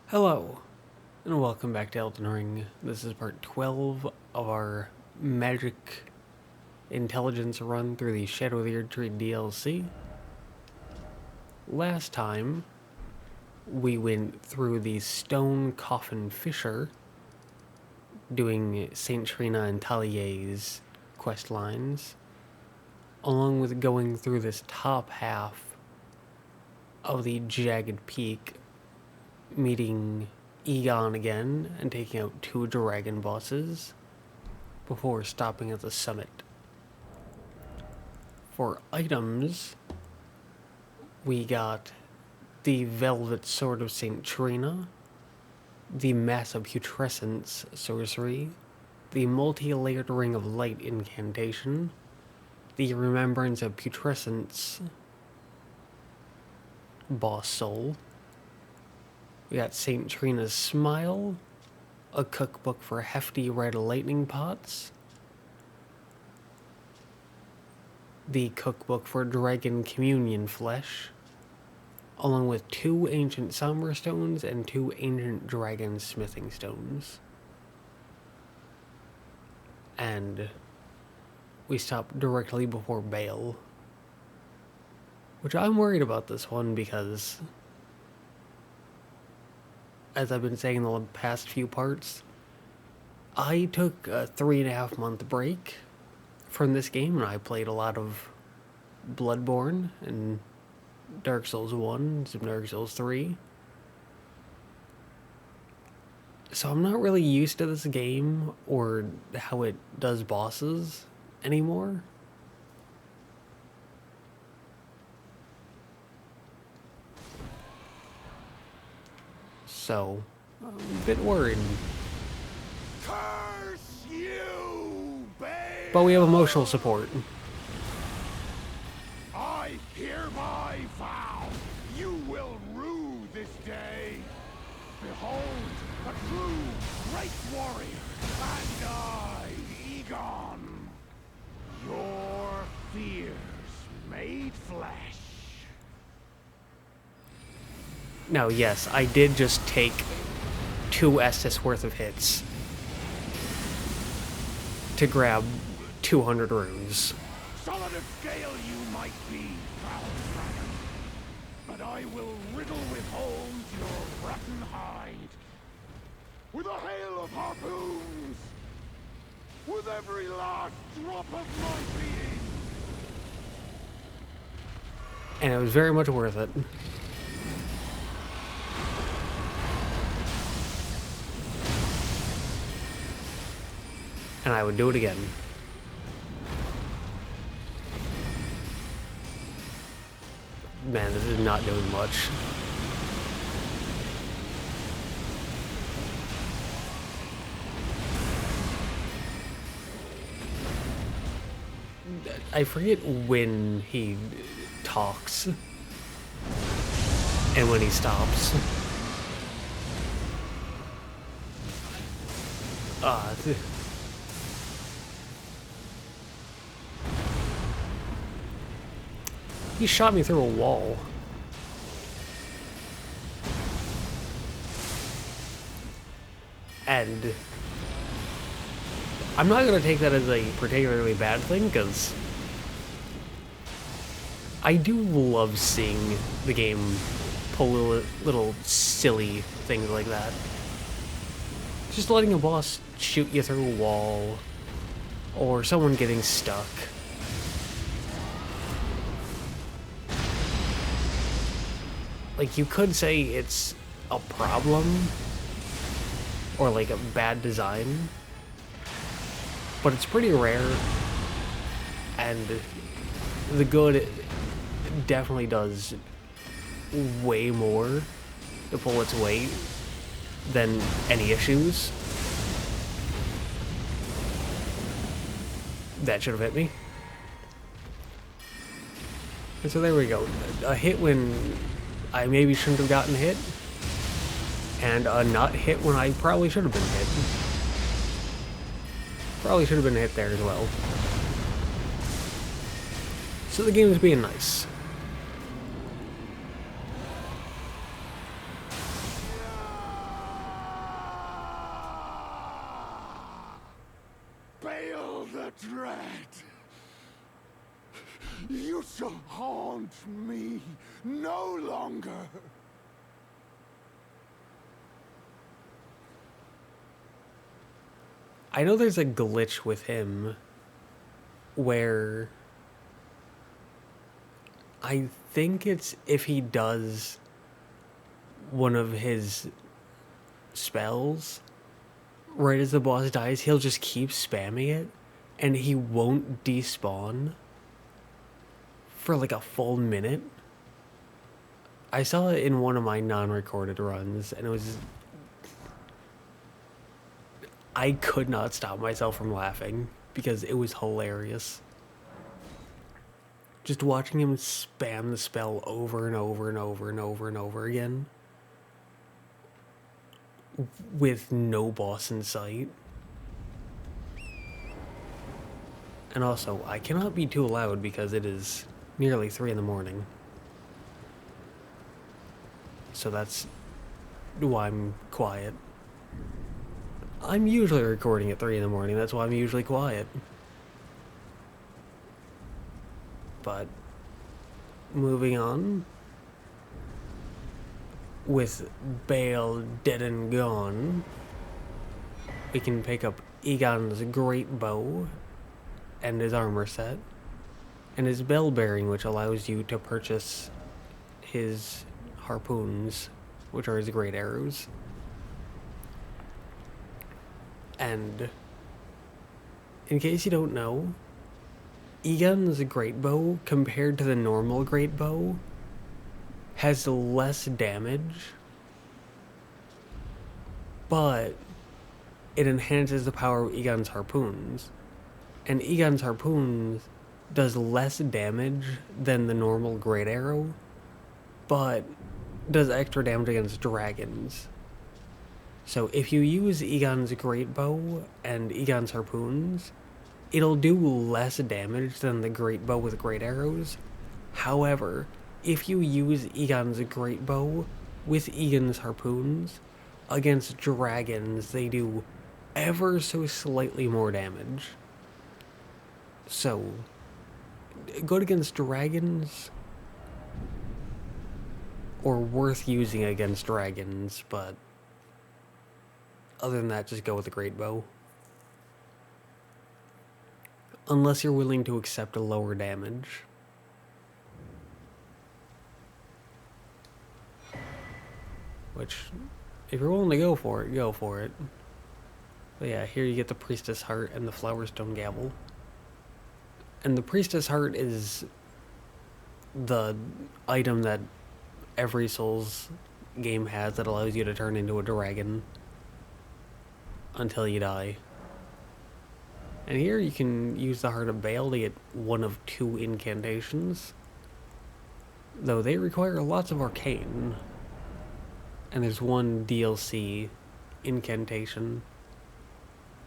Hello, and welcome back to Elden Ring. This is part 12 of our magic intelligence run through the Shadow of the Erdtree DLC. Last time, we went through the Stone Coffin Fisher, doing St. Trina and Talier's quest lines, along with going through this top half of the Jagged Peak, meeting Egon again and taking out 2 dragon bosses before stopping at the summit. For items, we got the Velvet Sword of St. Trina, the Mass of Putrescence sorcery, the Multi-Layered Ring of Light incantation, the Remembrance of Putrescence boss soul. We got St. Trina's Smile, a cookbook for hefty red lightning pots, the cookbook for dragon communion flesh, along with 2 ancient somber stones and 2 ancient dragon smithing stones. And we stopped directly before Bayle, which I'm worried about this one because, as I've been saying in the past few parts, I took a 3.5 month break from this game, and I played a lot of Bloodborne and Dark Souls 1, some Dark Souls 3. So I'm not really used to this game or how it does bosses anymore. So, I'm a bit worried. Curse you, Bayle! But we have emotional support. I hereby vow you will rue this day. Behold, a true great warrior, and I, Egon, your fears made flesh. Now, yes, I did just take 2 Estus worth of hits to grab 200 runes. Solid of scale you might be, proud dragon, but I will riddle with holes your rotten hide. With a hail of harpoons, with every last drop of my being. And it was very much worth it. And I would do it again. Man, this is not doing much. I forget when he talks and when he stops. He shot me through a wall. And I'm not going to take that as a particularly bad thing, because I do love seeing the game pull little silly things like that. Just letting a boss shoot you through a wall, or someone getting stuck. Like, you could say it's a problem, or like a bad design, but it's pretty rare, and the good definitely does way more to pull its weight than any issues. That should have hit me. And so there we go. A hit when I maybe shouldn't have gotten hit, and a not hit when I probably should have been hit. Probably should have been hit there as well. So the game is being nice. the Dread. You shall haunt me no longer. I know there's a glitch with him where I think it's if he does one of his spells right as the boss dies, he'll just keep spamming it and he won't despawn for like a full minute. I saw it in one of my non-recorded runs and it was... I could not stop myself from laughing because it was hilarious. Just watching him spam the spell over and over and over and over and over again with no boss in sight. And also, I cannot be too loud because it is nearly 3 in the morning. So that's why I'm quiet. I'm usually recording at 3 in the morning, that's why I'm usually quiet. But, moving on. With Bayle dead and gone, we can pick up Egon's great bow and his armor set, and his bell bearing, which allows you to purchase his harpoons, which are his great arrows. And in case you don't know, Egon's great bow compared to the normal great bow has less damage, but it enhances the power of Egon's harpoons. And Egon's harpoons does less damage than the normal great arrow, but does extra damage against dragons. So if you use Egon's great bow and Egon's harpoons, it'll do less damage than the great bow with great arrows. However, if you use Egon's great bow with Egon's harpoons against dragons, they do ever so slightly more damage. So, good against dragons, or worth using against dragons, but other than that, just go with the great bow. Unless you're willing to accept a lower damage. Which, if you're willing to go for it, go for it. But yeah, here you get the Priestess Heart and the Flowerstone Gavel. And the Priestess Heart is the item that every Souls game has that allows you to turn into a dragon until you die. And here you can use the Heart of Bayle to get one of 2 incantations, though they require lots of arcane. And there's one DLC incantation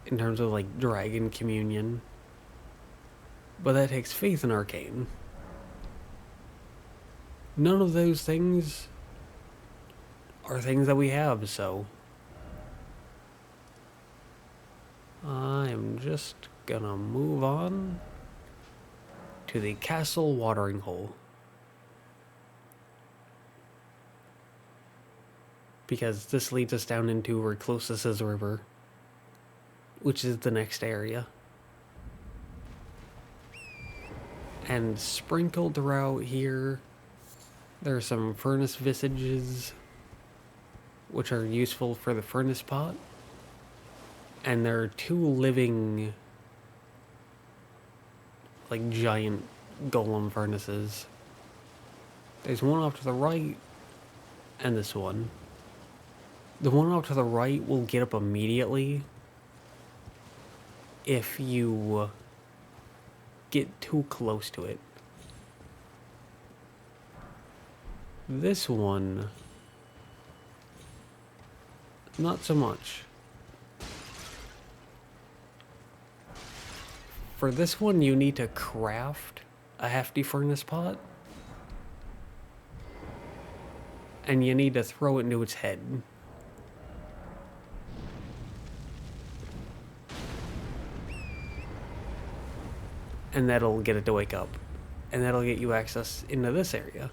in terms of like Dragon Communion, but that takes faith in arcane. None of those things are things that we have, so I'm just gonna move on to the Castle Watering Hole, because this leads us down into Recluses River, which is the next area. And sprinkled throughout here, there are some furnace visages, which are useful for the furnace pot. And there are 2 living, like, giant golem furnaces. There's one off to the right, and this one. The one off to the right will get up immediately if you get too close to it. This one, not so much. For this one, you need to craft a hefty furnace pot, and you need to throw it into its head. and that'll get it to wake up. And that'll get you access into this area,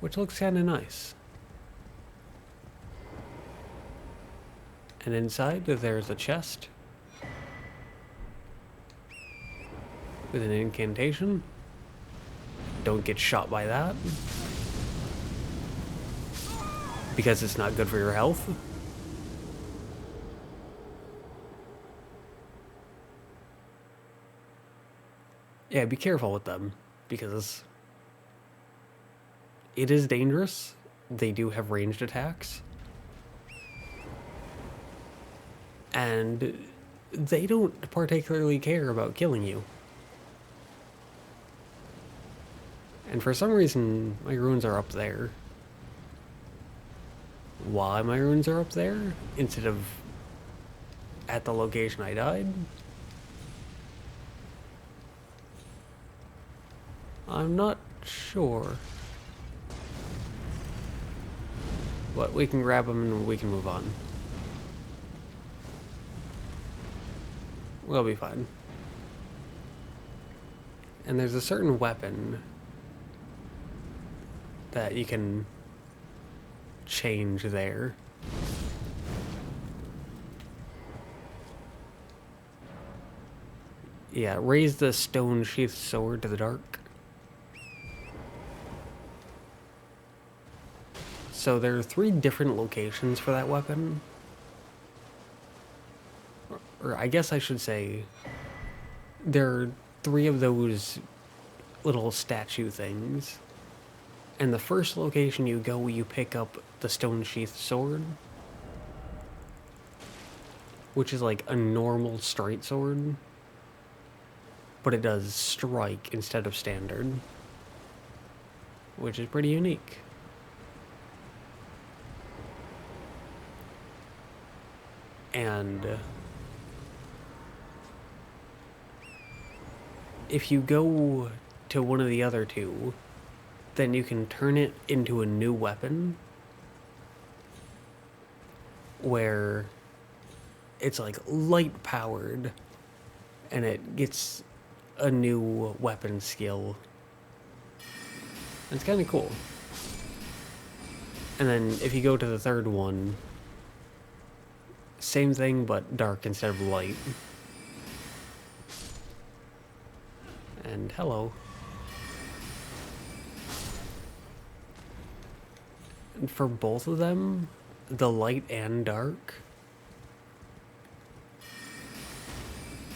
which looks kind of nice. And inside there's a chest with an incantation. Don't get shot by that, because it's not good for your health. Yeah, be careful with them, because it is dangerous. They do have ranged attacks. And they don't particularly care about killing you. And for some reason, my runes are up there. Why my runes are up there instead of at the location I died, I'm not sure. But we can grab them and we can move on. We'll be fine. And there's a certain weapon that you can change there. Yeah, raise the stone sheath sword to the dark. So there are 3 different locations for that weapon. Or I guess I should say there are 3 of those little statue things. And the first location you go, you pick up the stone sheath sword, which is like a normal straight sword, but it does strike instead of standard, which is pretty unique. And if you go to one of the other 2, then you can turn it into a new weapon where it's like light powered and it gets a new weapon skill. It's kind of cool. And then if you go to the 3rd one, same thing but dark instead of light. And hello. And for both of them, the light and dark,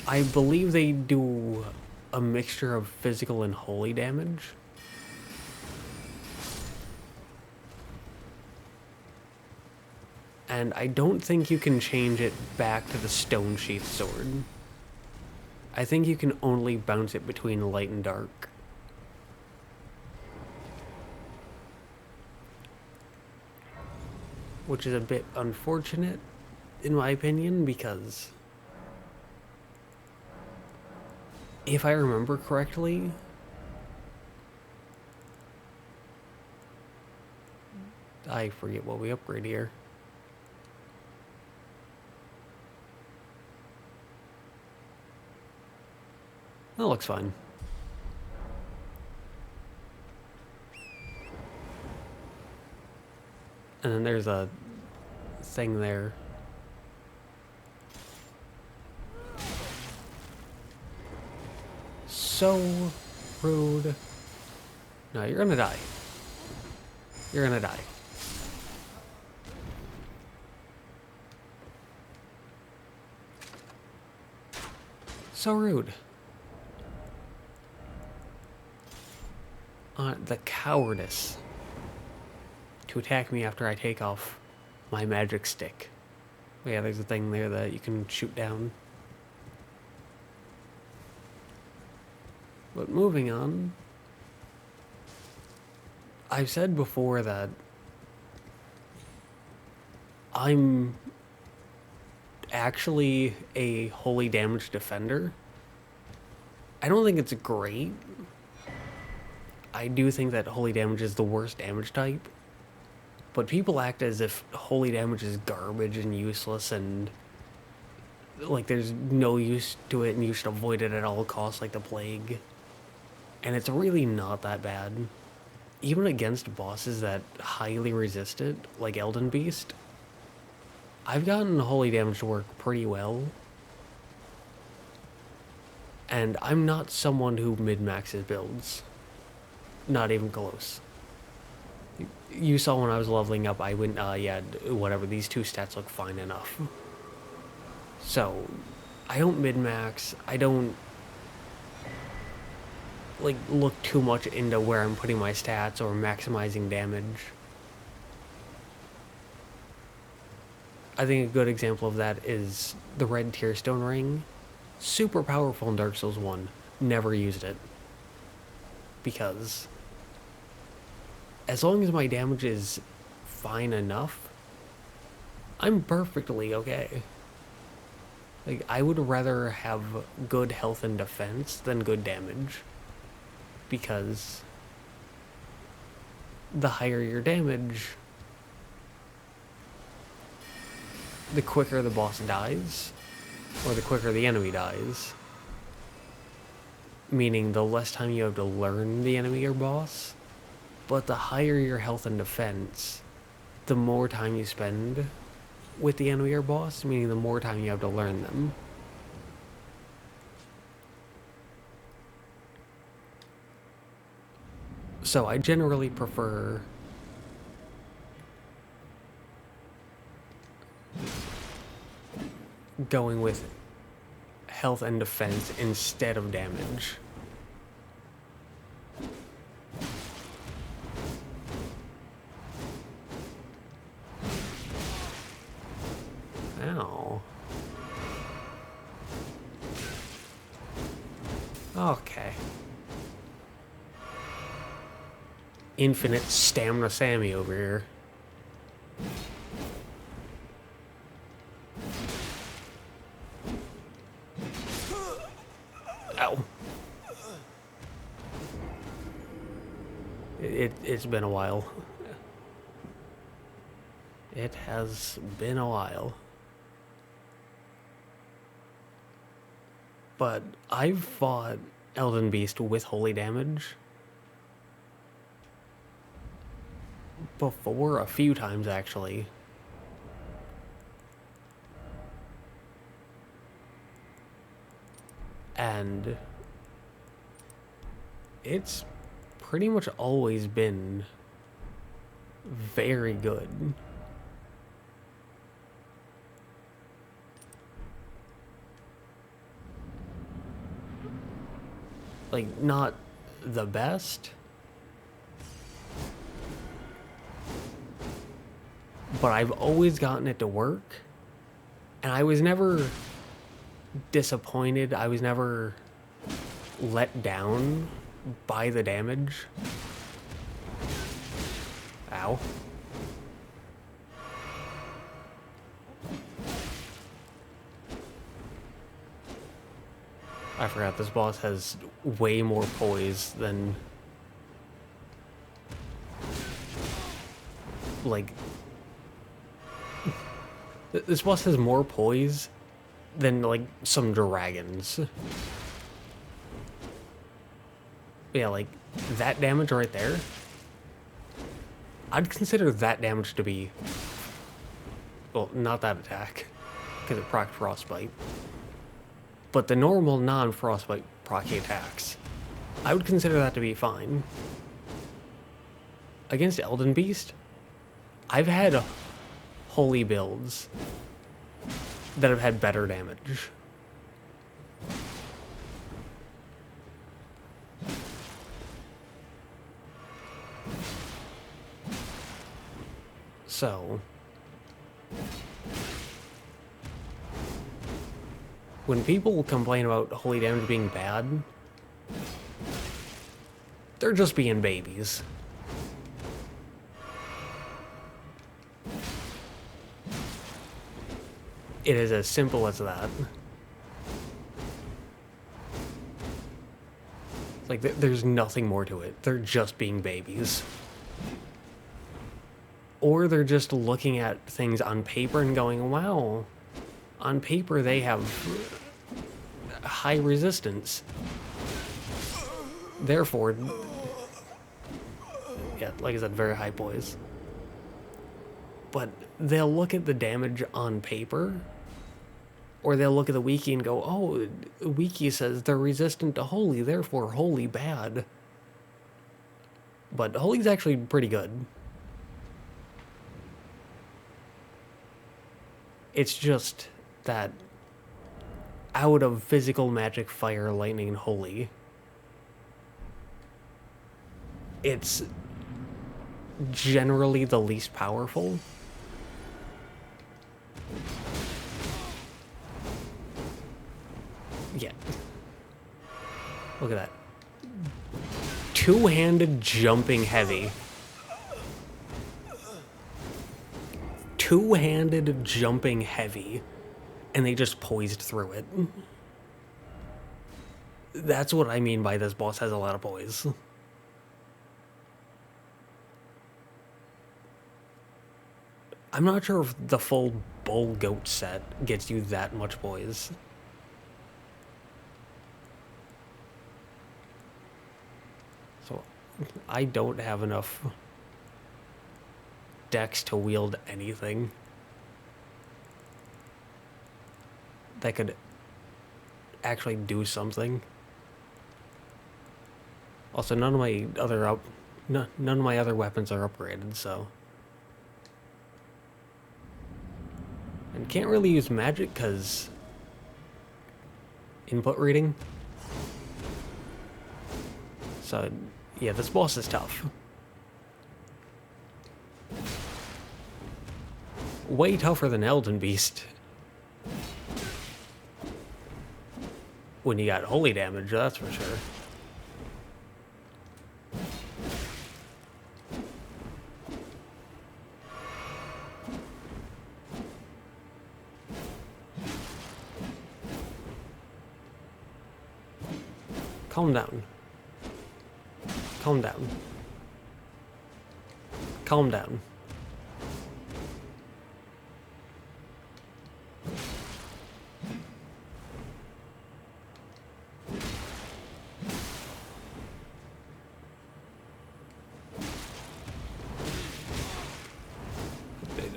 I believe they do a mixture of physical and holy damage. And I don't think you can change it back to the stone sheath sword. I think you can only bounce it between light and dark. Which is a bit unfortunate, in my opinion, because if I remember correctly, I forget what we upgrade here. That looks fine. And then there's a thing there. So rude. No, you're gonna die. You're gonna die. So rude. The cowardice to attack me after I take off my magic stick. But yeah, there's a thing there that you can shoot down. But moving on, I've said before that I'm actually a holy damage defender. I don't think it's great. I do think that holy damage is the worst damage type. But people act as if holy damage is garbage and useless and like there's no use to it and you should avoid it at all costs like the plague. And it's really not that bad. Even against bosses that highly resist it, like Elden Beast, I've gotten holy damage to work pretty well. And I'm not someone who min-maxes builds. Not even close. You saw when I was leveling up, I went, yeah, whatever, these two stats look fine enough. So, I don't min-max, I don't, like, look too much into where I'm putting my stats or maximizing damage. I think a good example of that is the red Tearstone ring. Super powerful in Dark Souls 1. Never used it. Because as long as my damage is fine enough, I'm perfectly okay. Like, I would rather have good health and defense than good damage. Because the higher your damage, the quicker the boss dies, or the quicker the enemy dies. Meaning the less time you have to learn the enemy or boss, but the higher your health and defense, the more time you spend with the enemy or boss, meaning the more time you have to learn them. So I generally prefer going with health and defense instead of damage. Ow. Okay. Infinite stamina Sammy over here. Ow. It's been a while. It has been a while. But I've fought Elden Beast with holy damage before, a few times actually. And it's pretty much always been very good. Like, not the best, but I've always gotten it to work, and I was never disappointed. I was never let down by the damage. Ow. I forgot this boss has way more poise than, like, this boss has more poise than, like, some dragons. Yeah, like, that damage right there, I'd consider that damage to be, well, not that attack, because it procced Frostbite, but the normal non-Frostbite proc attacks, I would consider that to be fine. Against Elden Beast, I've had holy builds that have had better damage. So, when people complain about holy damage being bad, they're just being babies. It is as simple as that. Like, there's nothing more to it. They're just being babies. Or they're just looking at things on paper and going, wow, On paper, they have high resistance. Therefore, yeah, like I said, very high poise. But they'll look at the damage on paper, or they'll look at the wiki and go, oh, the wiki says they're resistant to holy, therefore holy bad. But holy's actually pretty good. It's just that out of physical magic, fire, lightning, and holy, it's generally the least powerful. Yeah. Look at that. Two-handed jumping heavy. Two-handed jumping heavy. And they just poised through it. That's what I mean by this boss has a lot of poise. I'm not sure if the full bull goat set gets you that much poise. So I don't have enough dex to wield anything that could actually do something. Also, none of my other weapons are upgraded, so. And can't really use magic because input reading. So, yeah, this boss is tough. Way tougher than Elden Beast. When you got holy damage, that's for sure. Calm down. Calm down. Calm down.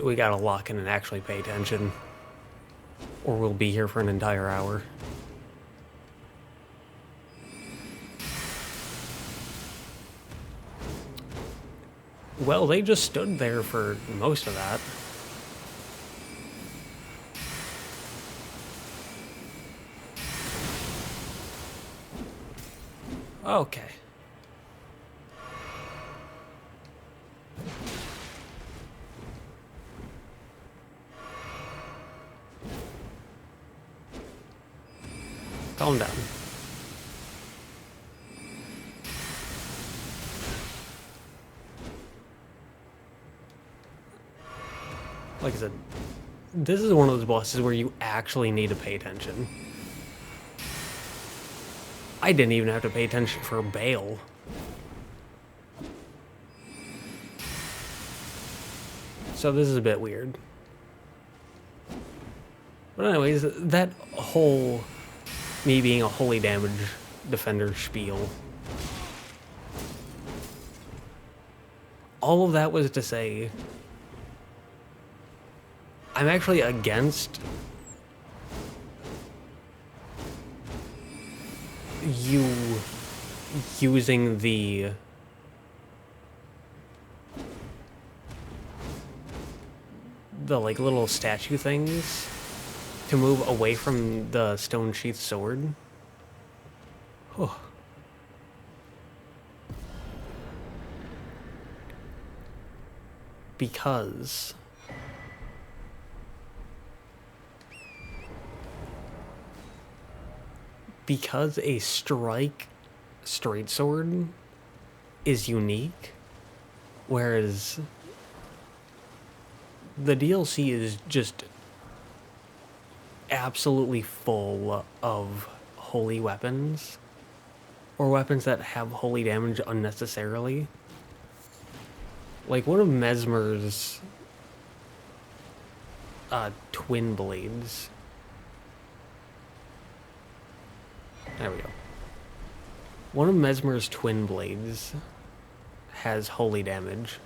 We gotta lock in and actually pay attention, or we'll be here for an entire hour. Well, they just stood there for most of that. Okay. Calm down. Like I said, this is one of those bosses where you actually need to pay attention. I didn't even have to pay attention for Bayle. So this is a bit weird. But anyways, that whole me being a holy damage defender spiel, all of that was to say I'm actually against you using the like little statue things to move away from the stone sheath sword. Oh. Because a strike straight sword is unique, whereas the DLC is just absolutely full of holy weapons, or weapons that have holy damage unnecessarily. Like one of Mesmer's twin blades There we go. One of Mesmer's twin blades has holy damage,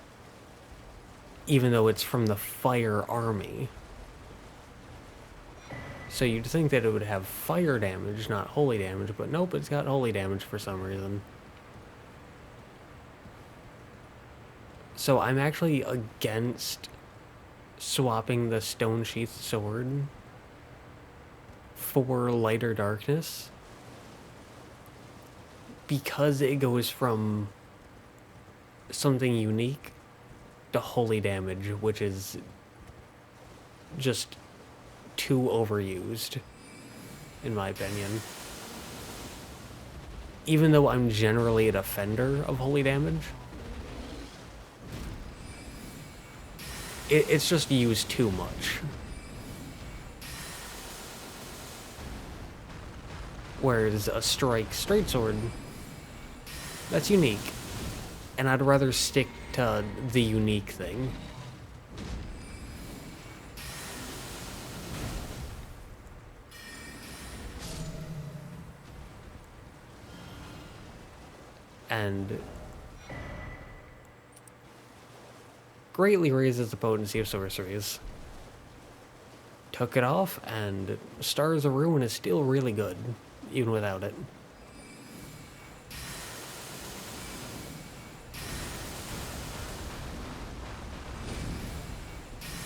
even though it's from the fire army. So you'd think that it would have fire damage, not holy damage, but nope, it's got holy damage for some reason. So I'm actually against swapping the Stone Sheath Sword for Lighter Darkness, because it goes from something unique to holy damage, which is just too overused, in my opinion. Even though I'm generally a defender of holy damage, it's just used too much. Whereas a strike straight sword, that's unique. And I'd rather stick to the unique thing. And greatly raises the potency of sorceries. Took it off, and Stars of Ruin is still really good, even without it.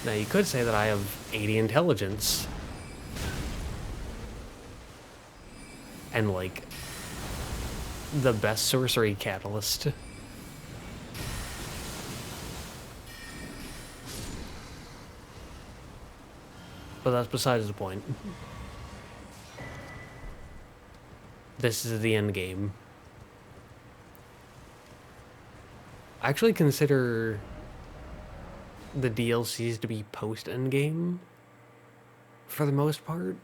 Now, you could say that I have 80 intelligence. And, like, the best sorcery catalyst. But that's besides the point. This is the end game. I actually consider the DLCs to be post-endgame for the most part,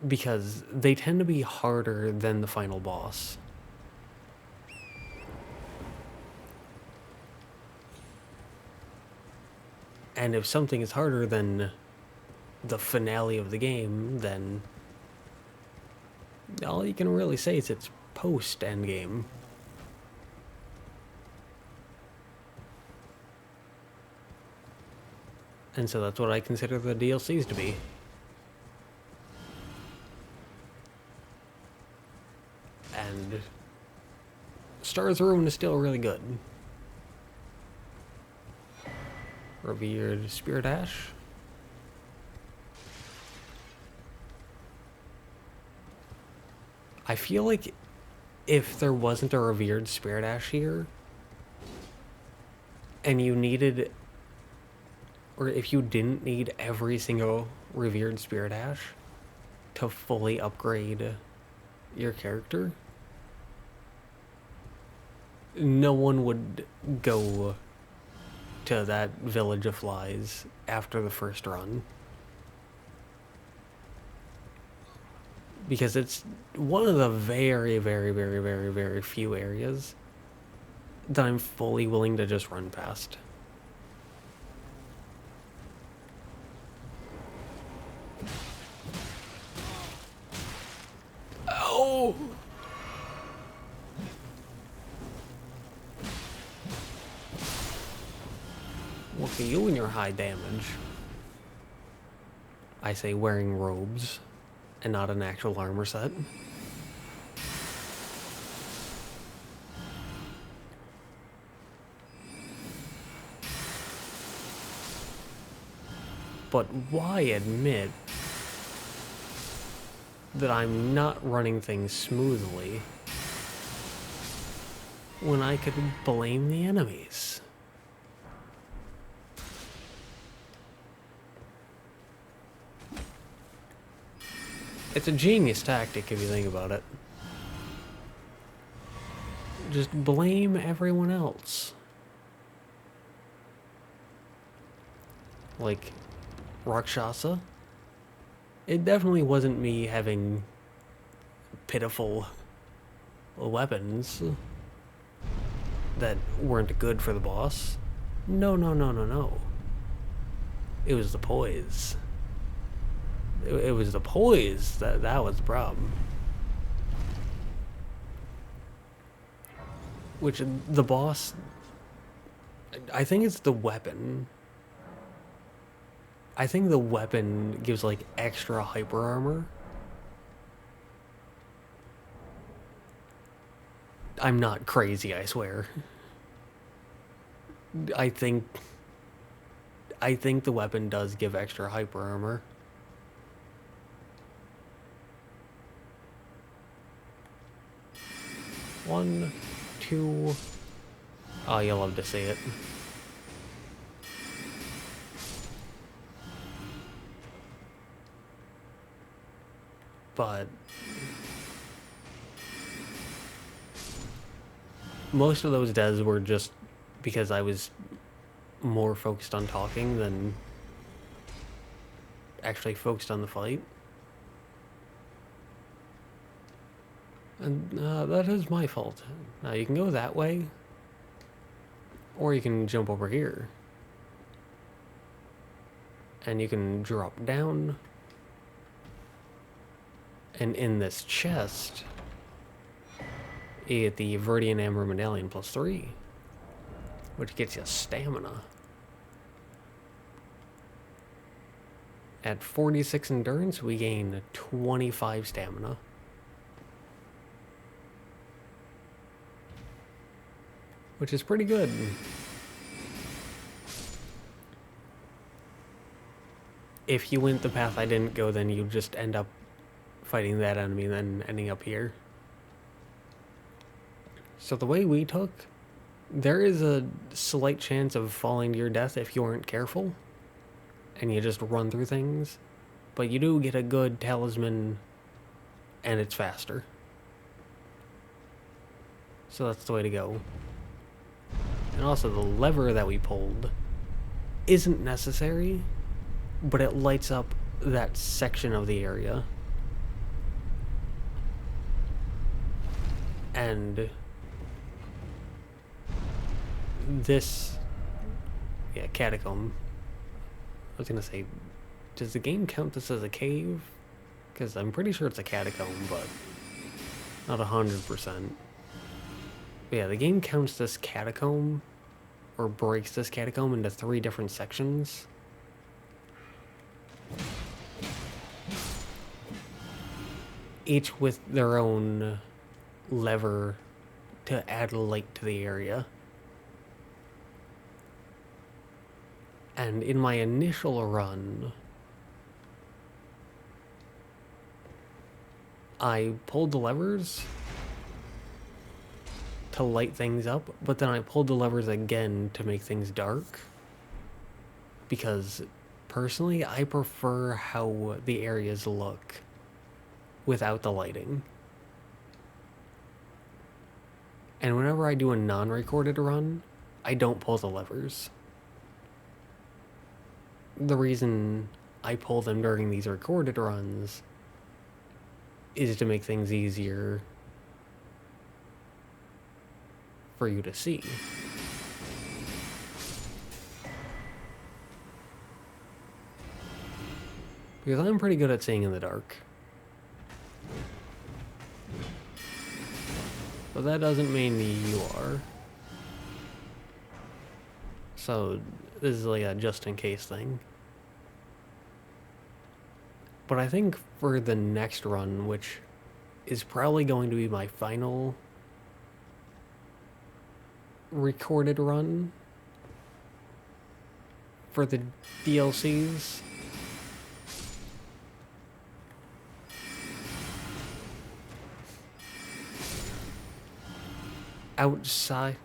because they tend to be harder than the final boss. And if something is harder than the finale of the game, then all you can really say is it's post-endgame. And so that's what I consider the DLCs to be. And Stars of Ruin is still really good. Revered Spirit Ash. I feel like if there wasn't a Revered Spirit Ash here, and you needed, or if you didn't need every single Revered Spirit Ash to fully upgrade your character, no one would go to that Village of Flies after the first run. Because it's one of the very, very, very, very, very few areas that I'm fully willing to just run past. Oh! Look at you and your high damage. I say wearing robes and not an actual armor set. But why admit that I'm not running things smoothly when I could blame the enemies? It's a genius tactic if you think about it. Just blame everyone else. Like Rakshasa. It definitely wasn't me having pitiful weapons that weren't good for the boss. No, no, no, no, no. It was the poise. It was the poise that was the problem. Which, the boss... I think it's the weapon. I think the weapon gives, like, extra hyper armor. I'm not crazy, I swear. I think the weapon does give extra hyper armor. One, two... Oh, you'll love to see it. But... most of those deaths were just because I was more focused on talking than actually focused on the fight. And that is my fault. Now you can go that way, or you can jump over here. And you can drop down. And in this chest, you get the Viridian Amber Medallion +3, which gets you stamina. At 46 endurance, we gain 25 stamina. Which is pretty good. If you went the path I didn't go, then you just end up fighting that enemy and then ending up here. So the way we took, there is a slight chance of falling to your death if you aren't careful and you just run through things, but you do get a good talisman and it's faster. So that's the way to go. And also the lever that we pulled isn't necessary, but it lights up that section of the area. And this, yeah, catacomb. I was gonna say, does the game count this as a cave? Because I'm pretty sure it's a catacomb, but not 100%. But yeah, the game counts this catacomb, or breaks this catacomb into 3 different sections. Each with their own lever to add light to the area. And in my initial run, I pulled the levers to light things up, but then I pulled the levers again to make things dark. Because, personally, I prefer how the areas look without the lighting. And whenever I do a non-recorded run, I don't pull the levers. The reason I pull them during these recorded runs is to make things easier for you to see. Because I'm pretty good at seeing in the dark. But that doesn't mean you are. So this is like a just in case thing. But I think for the next run, which is probably going to be my final recorded run for the DLCs, outside,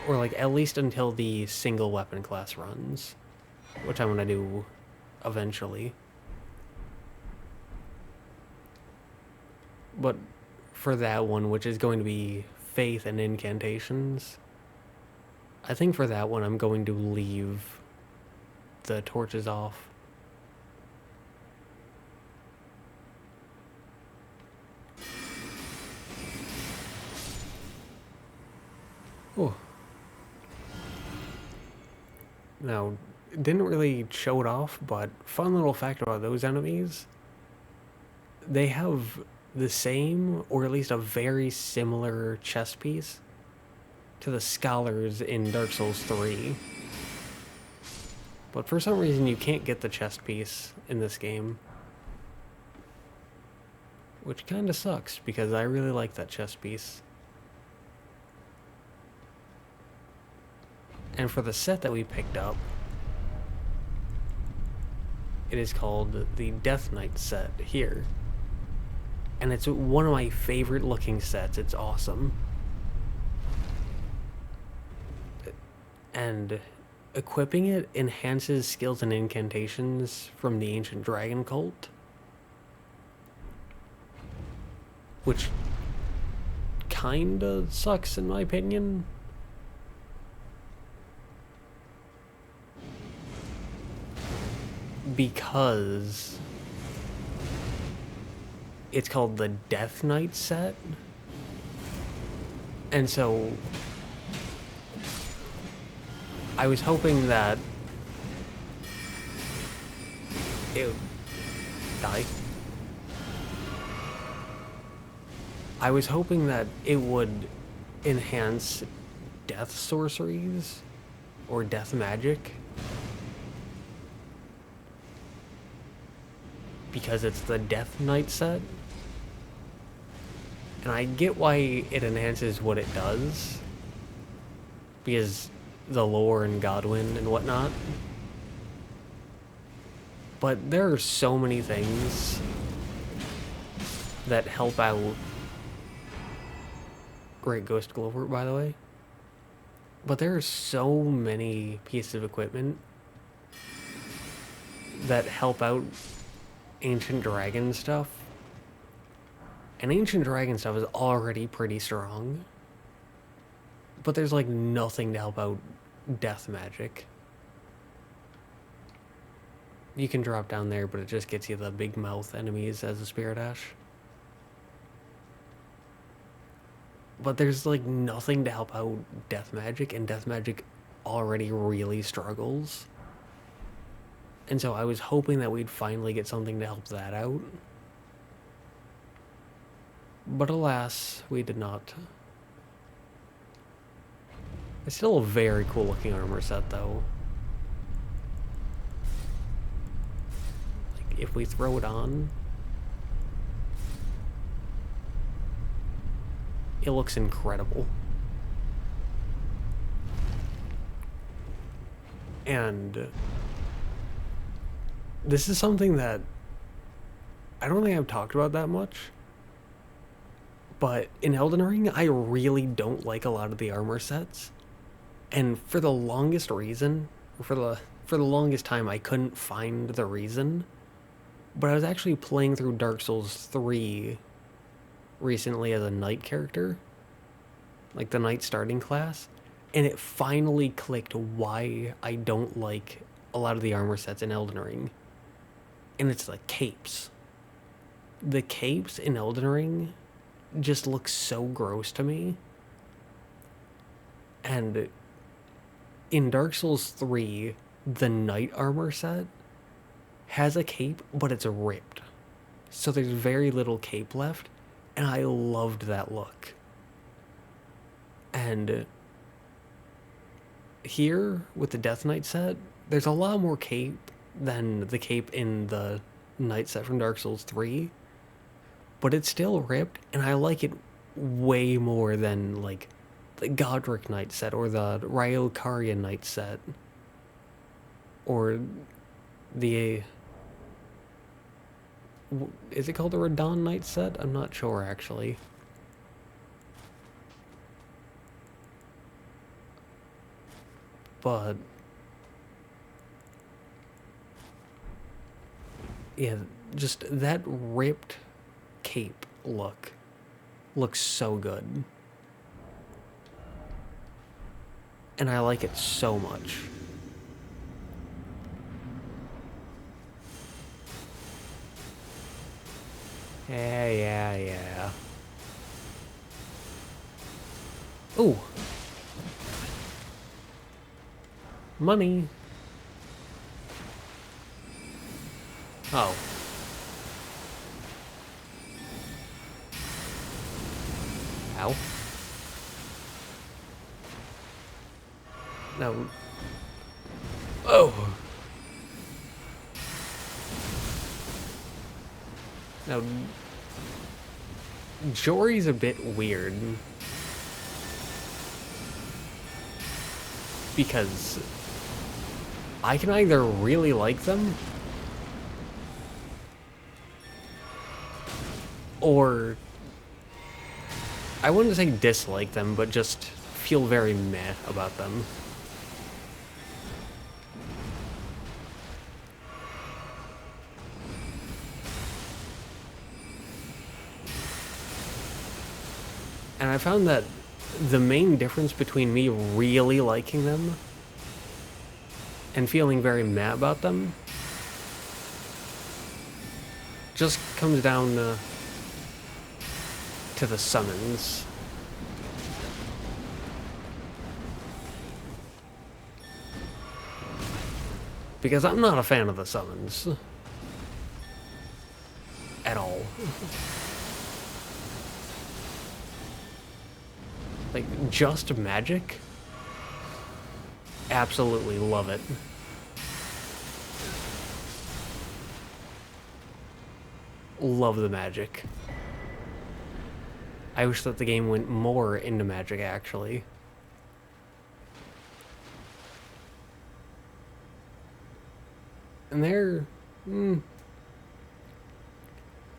or like at least until the single weapon class runs, which I'm gonna do eventually. But for that one, which is going to be faith and incantations, I think for that one I'm going to leave the torches off. Oh. Now, didn't really show it off, but fun little fact about those enemies, they have the same, or at least a very similar chess piece to the scholars in Dark Souls 3. But for some reason you can't get the chest piece in this game. Which kinda sucks, because I really like that chest piece. And for the set that we picked up, it is called the Death Knight set here. And it's one of my favorite looking sets. It's awesome. And equipping it enhances skills and incantations from the ancient dragon cult, which kinda sucks in my opinion. Because it's called the Death Knight set. And so I was hoping that it would die. I was hoping that it would enhance death sorceries or death magic, because it's the Death Knight set. And I get why it enhances what it does, because the lore and Godwin and whatnot. But there are so many things that help out. Great Ghost Glover, by the way. But there are so many pieces of equipment that help out Ancient Dragon stuff. And Ancient Dragon stuff is already pretty strong. But there's like nothing to help out death magic. You can drop down there, but it just gets you the big mouth enemies as a Spirit Ash. But there's like nothing to help out death magic, and death magic already really struggles. And so I was hoping that we'd finally get something to help that out. But alas, we did not. It's still a very cool looking armor set though. Like, if we throw it on, it looks incredible. And this is something that I don't think I've talked about that much. But in Elden Ring, I really don't like a lot of the armor sets. And for the longest reason, or for the longest time, I couldn't find the reason. But I was actually playing through Dark Souls 3 recently as a knight character, like the knight starting class, and it finally clicked why I don't like a lot of the armor sets in Elden Ring. And it's the capes. The capes in Elden Ring just look so gross to me. And in Dark Souls 3, the knight armor set has a cape, but it's ripped. So there's very little cape left, and I loved that look. And here, with the Death Knight set, there's a lot more cape than the cape in the knight set from Dark Souls 3. But it's still ripped, and I like it way more than, like, the Godric Knight set, or the Ryokaria Knight set, or the... Is it called the Radon Knight set? I'm not sure, actually. But yeah, just that ripped cape look looks so good. And I like it so much. Yeah. Ooh. Money. Oh. Ow. No. Oh! Now, Jori's a bit weird. Because I can either really like them, or I wouldn't say dislike them, but just feel very meh about them. And I found that the main difference between me really liking them and feeling very meh about them just comes down to the summons. Because I'm not a fan of the summons. At all. Like, just magic? Absolutely love it. Love the magic. I wish that the game went more into magic, actually. And they're...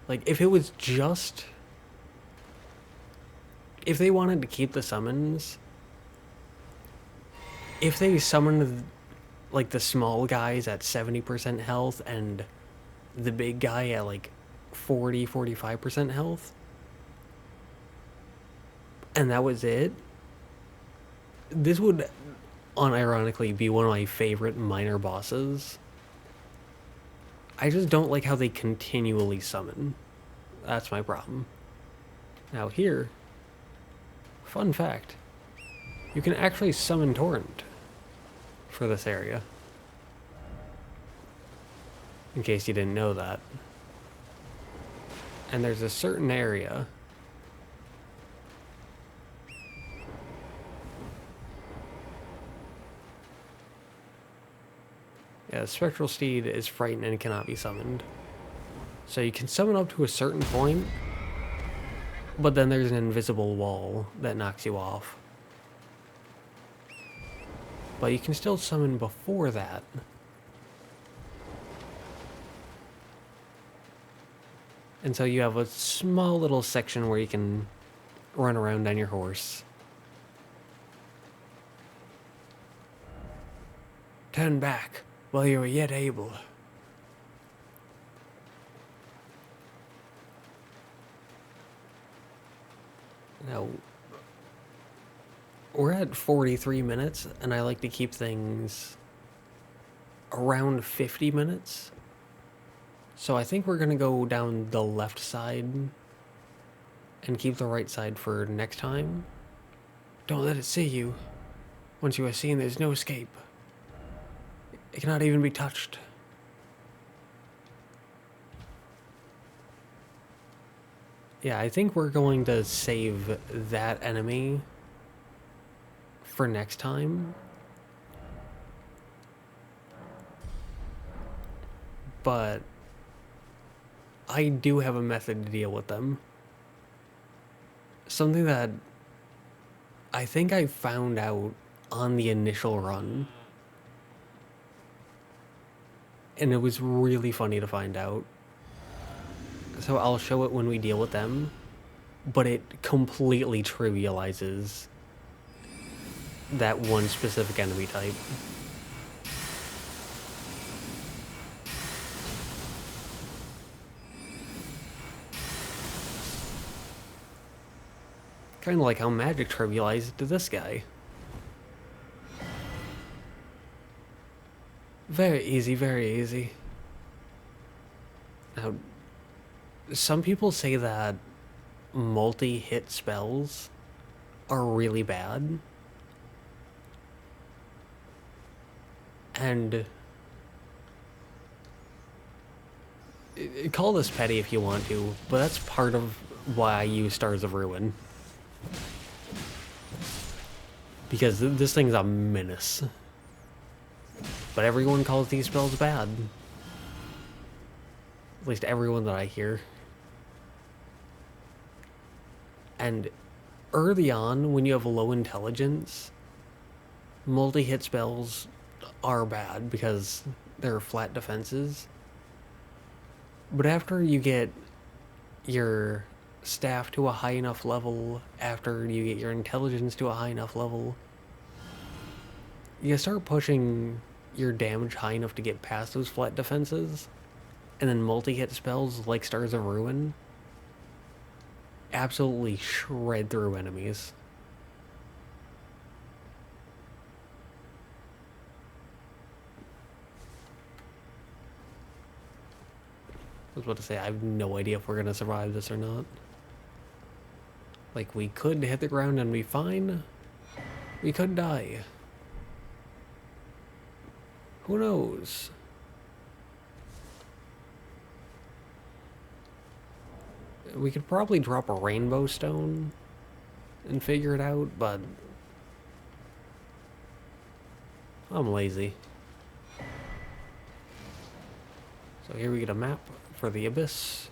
like, if it was just... if they wanted to keep the summons... if they summoned, like, the small guys at 70% health and the big guy at, like, 40-45% health, and that was it, this would unironically be one of my favorite minor bosses. I just don't like how they continually summon. That's my problem. Now here, fun fact, you can actually summon Torrent for this area. In case you didn't know that. And there's a certain area yeah, Spectral Steed is frightened and cannot be summoned. So you can summon up to a certain point, but then there's an invisible wall that knocks you off. But you can still summon before that. And so you have a small little section where you can run around on your horse. Turn back while you are yet able. Now, we're at 43 minutes, and I like to keep things around 50 minutes. So I think we're going to go down the left side and keep the right side for next time. Don't let it see you. Once you are seen, there's no escape. It cannot even be touched. Yeah, I think we're going to save that enemy for next time. But I do have a method to deal with them. Something that I think I found out on the initial run. And it was really funny to find out. So I'll show it when we deal with them. But it completely trivializes that one specific enemy type. Kind of like how magic trivialized it to this guy. Very easy, very easy. Now, some people say that multi-hit spells are really bad. And call this petty if you want to, but that's part of why I use Stars of Ruin. Because this thing's a menace. But everyone calls these spells bad. At least everyone that I hear. And early on, when you have low intelligence, multi-hit spells are bad because they're flat defenses. But after you get your staff to a high enough level, after you get your intelligence to a high enough level, you start pushing your damage high enough to get past those flat defenses, and then multi-hit spells like Stars of Ruin absolutely shred through enemies. I was about to say, I have no idea if we're going to survive this or not. Like, we could hit the ground and be fine. We could die. Who knows? We could probably drop a rainbow stone and figure it out, but I'm lazy. So here we get a map for the Abyss.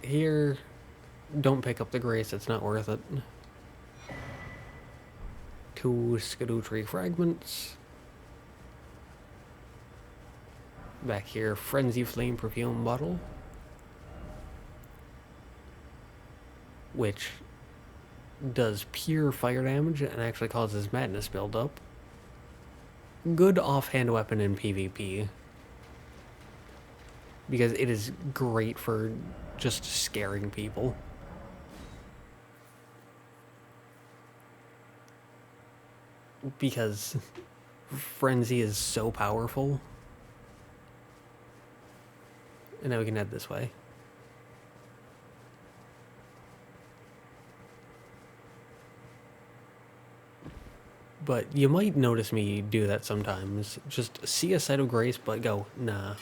Here, don't pick up the Grace, it's not worth it. 2 Skadoo fragments. Back here, Frenzy Flame Perfume Bottle. Which does pure fire damage and actually causes madness buildup. Good offhand weapon in PvP. Because it is great for just scaring people. Because Frenzy is so powerful. And now we can head this way. But you might notice me do that sometimes. Just see a Site of Grace, but go, nah.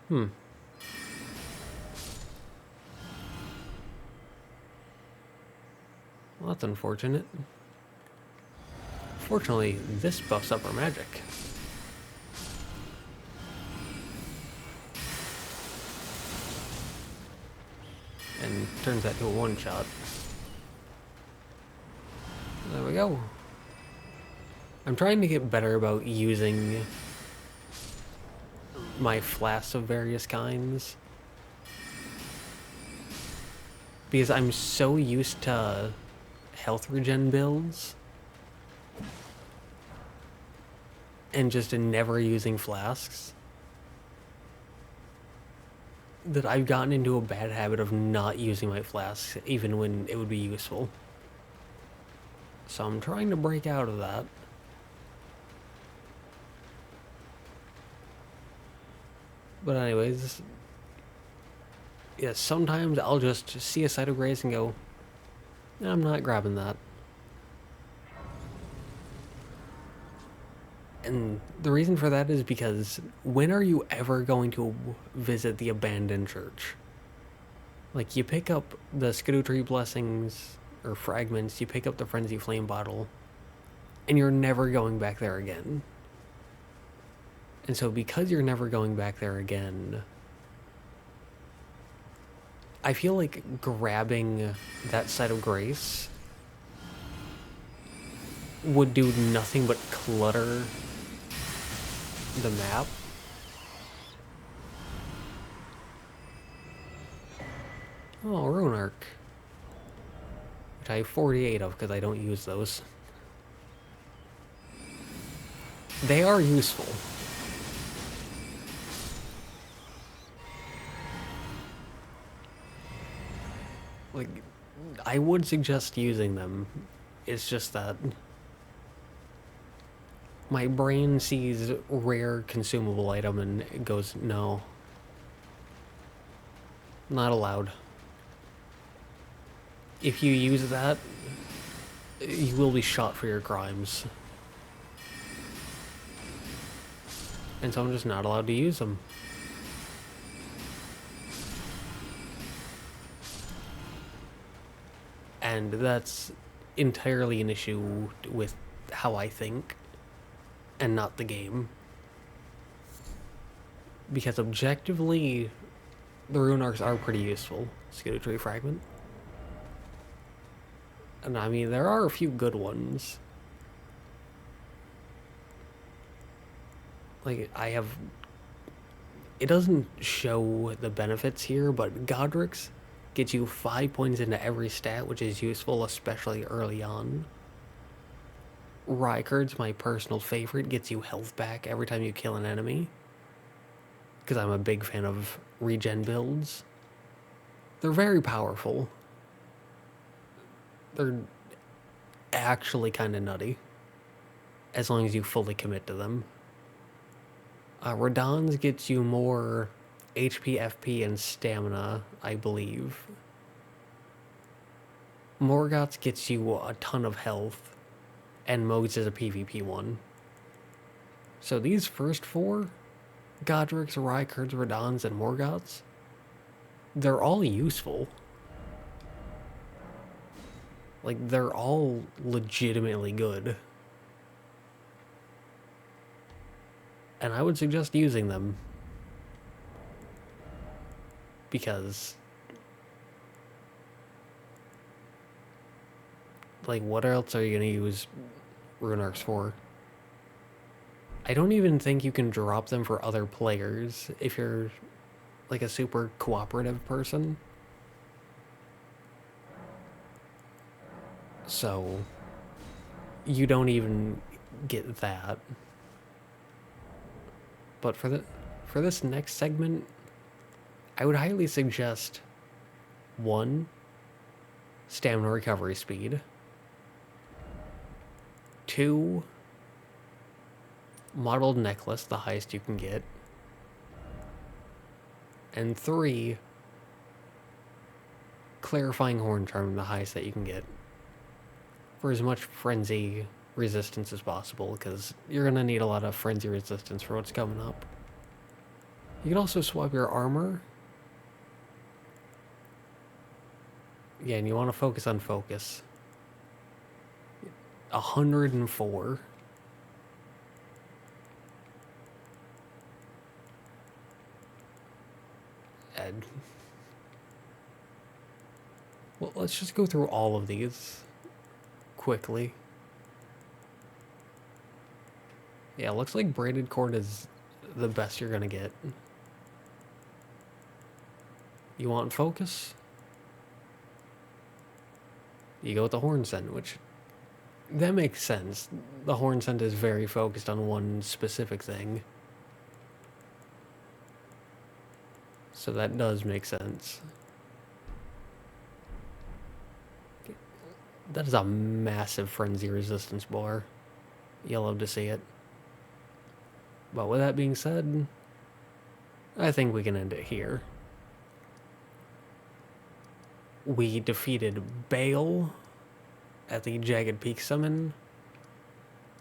Well, that's unfortunate. Fortunately, this buffs up our magic. And turns that to a one-shot. There we go. I'm trying to get better about using my flasks of various kinds. Because I'm so used to health regen builds. And just never using flasks. That I've gotten into a bad habit of not using my flasks even when it would be useful. So I'm trying to break out of that. But anyways, yeah, sometimes I'll just see a Site of Grace and go, I'm not grabbing that. And the reason for that is because when are you ever going to visit the abandoned church? Like, you pick up the Skadoo blessings or fragments, you pick up the Frenzy Flame bottle, and you're never going back there again. And so because you're never going back there again, I feel like grabbing that Site of Grace would do nothing but clutter the map. Oh, Rune Arc. Which I have 48 of because I don't use those. They are useful. Like, I would suggest using them. It's just that my brain sees rare consumable item and it goes, no. Not allowed. If you use that, you will be shot for your crimes. And so I'm just not allowed to use them. And that's entirely an issue with how I think, and not the game. Because objectively, the rune arcs are pretty useful. Scutatory Fragment. And I mean, there are a few good ones. Like, it doesn't show the benefits here, but Godric's gets you 5 points into every stat, which is useful, especially early on. Rykard's my personal favorite, gets you health back every time you kill an enemy. Because I'm a big fan of regen builds. They're very powerful. They're actually kind of nutty. As long as you fully commit to them. Radahn's gets you more HP, FP, and stamina, I believe. Morgoth's gets you a ton of health, and Mog's is a PvP one. So these first four, Godric's, Rykard's, Radahn's, and Morgoth's, they're all useful. Like, they're all legitimately good. And I would suggest using them. Because, like, what else are you going to use rune arcs for? I don't even think you can drop them for other players if you're, like, a super cooperative person. So, you don't even get that. But for this next segment, I would highly suggest 1, stamina recovery speed. 2, modeled necklace, the highest you can get. And 3, clarifying horn charm, the highest that you can get. For as much frenzy resistance as possible, because you're going to need a lot of frenzy resistance for what's coming up. You can also swap your armor. Yeah, and you want to focus on focus. 104. And well, let's just go through all of these quickly. Yeah, looks like braided cord is the best you're gonna get. You want focus? You go with the horn scent, which that makes sense. The horn scent is very focused on one specific thing. So that does make sense. That is a massive frenzy resistance bar. You'll love to see it. But with that being said, I think we can end it here. We defeated Bayle at the Jagged Peak Summon,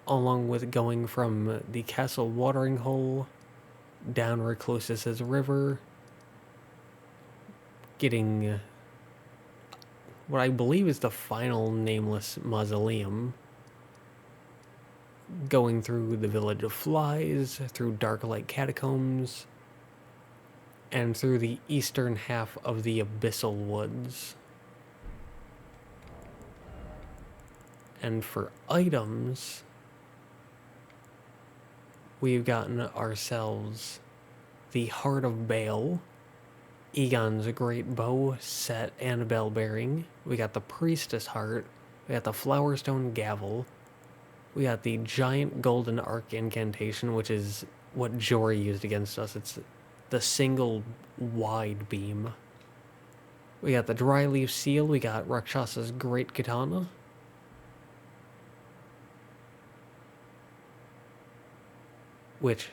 along with going from the Castle Watering Hole down Recluses River, getting what I believe is the final nameless mausoleum, going through the Village of Flies, through Darklight Catacombs, and through the eastern half of the Abyssal Woods. And for items, we've gotten ourselves the Heart of Bayle, Egon's Great Bow, Set, and Bell Bearing. We got the Priestess Heart. We got the Flowerstone Gavel. We got the Giant Golden Arc Incantation, which is what Jori used against us. It's the single wide beam. We got the Dryleaf Seal. We got Rakshas's Great Katana. Which,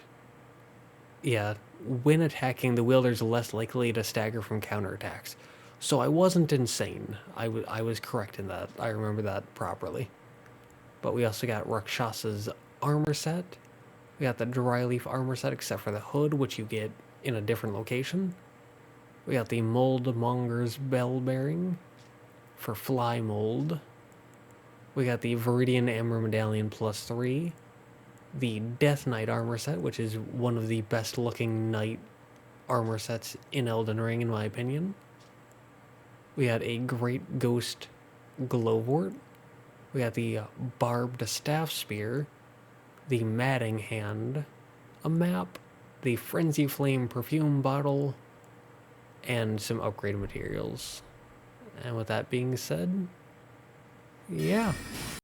yeah, when attacking, the wielder's less likely to stagger from counterattacks. So I wasn't insane. I was correct in that. I remember that properly. But we also got Rakshas's armor set. We got the Dryleaf armor set, except for the hood, which you get in a different location. We got the Mold Monger's Bell Bearing. for fly mold. We got the Viridian Amber Medallion +3. The Death Knight armor set, which is one of the best looking knight armor sets in Elden Ring, in my opinion. We got a Great Ghost Glowwort. We got the Barbed Staff Spear, the Matting Hand, a map, the Frenzy Flame perfume bottle, and some upgrade materials. And with that being said, yeah.